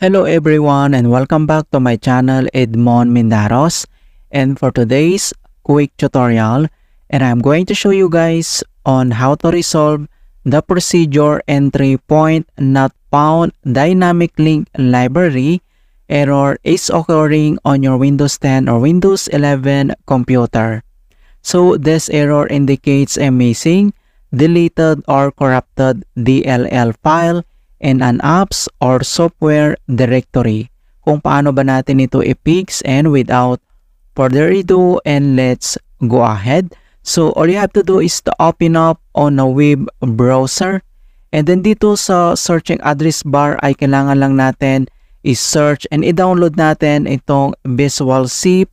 Hello everyone and welcome back to my channel Edmond Mindaros, and for today's quick tutorial, and I'm going to show you guys on how to resolve the procedure entry point not found dynamic link library error is occurring on your Windows 10 or Windows 11 computer. So this error indicates a missing, deleted or corrupted DLL file in an apps or software directory. Kung paano ba natin ito i-fix, and without further ado, and let's go ahead. So all you have to do is to open up on a web browser, and then dito sa searching address bar ay kailangan lang natin i-search and i-download natin itong Visual C++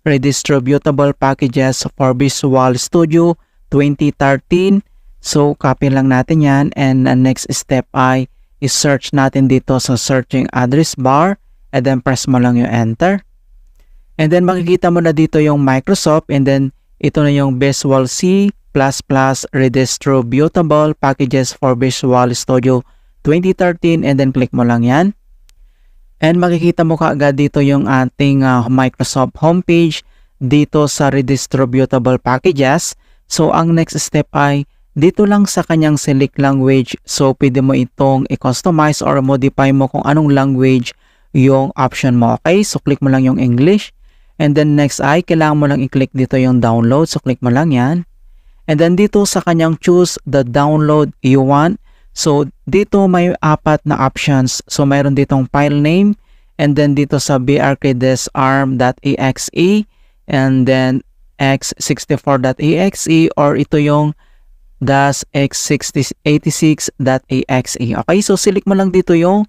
Redistributable Packages for Visual Studio 2013. So, copy lang natin yan, and the next step ay i-search natin dito sa searching address bar, and then press mo lang yung enter. And then makikita mo na dito yung Microsoft, and then ito na yung Visual C++ Redistributable Packages for Visual Studio 2013, and then click mo lang yan. And makikita mo kaagad dito yung ating Microsoft homepage dito sa Redistributable Packages. So, ang next step ay dito lang sa kanyang select language, so pwede mo itong i-customize or modify mo kung anong language yung option mo. Okay, so click mo lang yung English, and then next ay kailangan mo lang i-click dito yung download, so click mo lang yan. And then dito sa kanyang choose the download you want, so dito may apat na options. So mayroon ditong file name, and then dito sa brkdesarm.exe, and then x64.exe, or ito yung -x86.exe. Okay, so select mo lang dito yung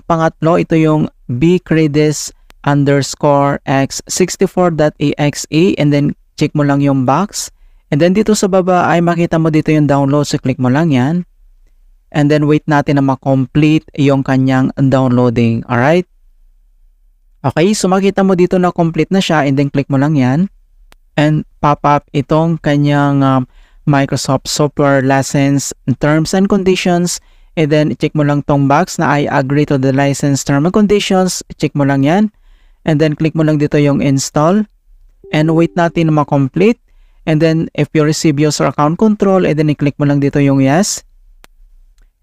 pangatlo, ito yung bcredis_x64.exe, and then check mo lang yung box, and then dito sa baba ay makita mo dito yung download, so click mo lang yan, and then wait natin na ma-complete yung kanyang downloading. Alright, okay, so makita mo dito na complete na siya, and then click mo lang yan, and pop up itong kanyang Microsoft Software License Terms and Conditions, and then check mo lang tong box na I agree to the license term and conditions, check mo lang yan, and then click mo lang dito yung install, and wait natin na ma-complete, and then if you receive user account control, and then i-click mo lang dito yung yes,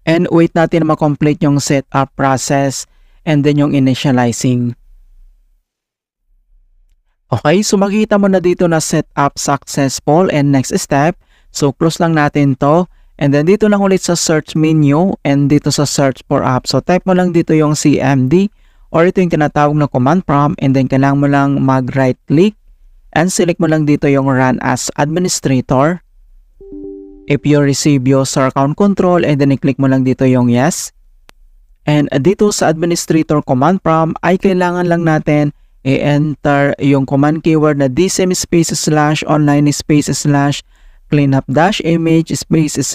and wait natin na ma-complete yung setup process, and then yung initializing. Okay, so makikita mo na dito na setup successful, and next step, so close lang natin to, and then dito lang ulit sa search menu, and dito sa search for app, so type mo lang dito yung CMD, or ito yung tinatawag na command prompt, and then kailangan mo lang mag right click, and select mo lang dito yung run as administrator. If you receive user account control, and then i-click mo lang dito yung yes, and dito sa administrator command prompt ay kailangan lang natin i-enter yung command keyword na dsm space / online space / cleanup -image space /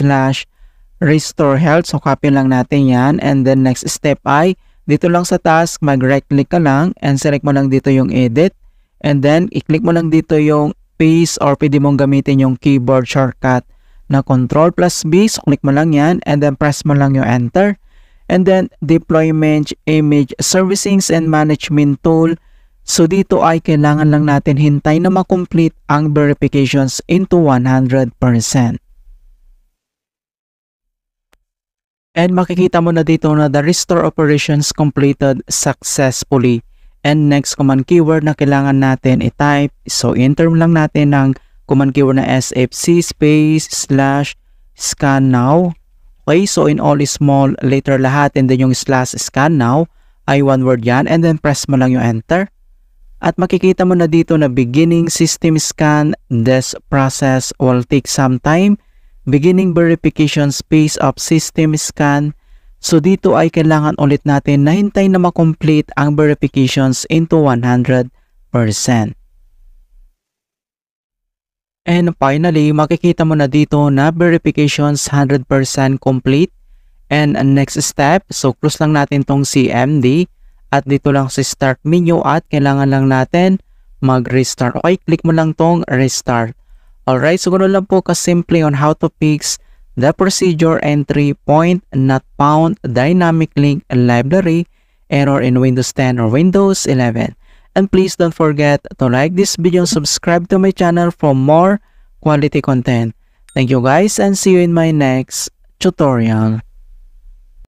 restore health. So copy lang natin yan, and then next step ay dito lang sa task mag right click ka lang, and select mo lang dito yung edit, and then i-click mo lang dito yung paste, or pwede mong gamitin yung keyboard shortcut na Ctrl+B. So click mo lang yan, and then press mo lang yung enter, and then deployment image servicing and management tool. So dito ay kailangan lang natin hintay na ma-complete ang verifications into 100%. And makikita mo na dito na the restore operations completed successfully. And next command keyword na kailangan natin i-type. So enter lang natin ang command keyword na sfc space / scan now. Okay, so in all small letter lahat, and then yung /scan now ay one word yan, and then press mo lang yung enter. At makikita mo na dito na beginning system scan, this process will take some time. Beginning verification space of system scan. So dito ay kailangan ulit natin na hintay na ma-complete ang verifications into 100%. And finally, makikita mo na dito na verifications 100% complete. And next step, so close lang natin tong CMD. At dito lang sa start menu, at kailangan lang natin mag-restart. Okay, click mo lang tong restart. Alright, so ganoon lang po kasimple on how to fix the procedure entry point not found dynamic link library error in Windows 10 or Windows 11. And please don't forget to like this video and subscribe to my channel for more quality content. Thank you guys and see you in my next tutorial.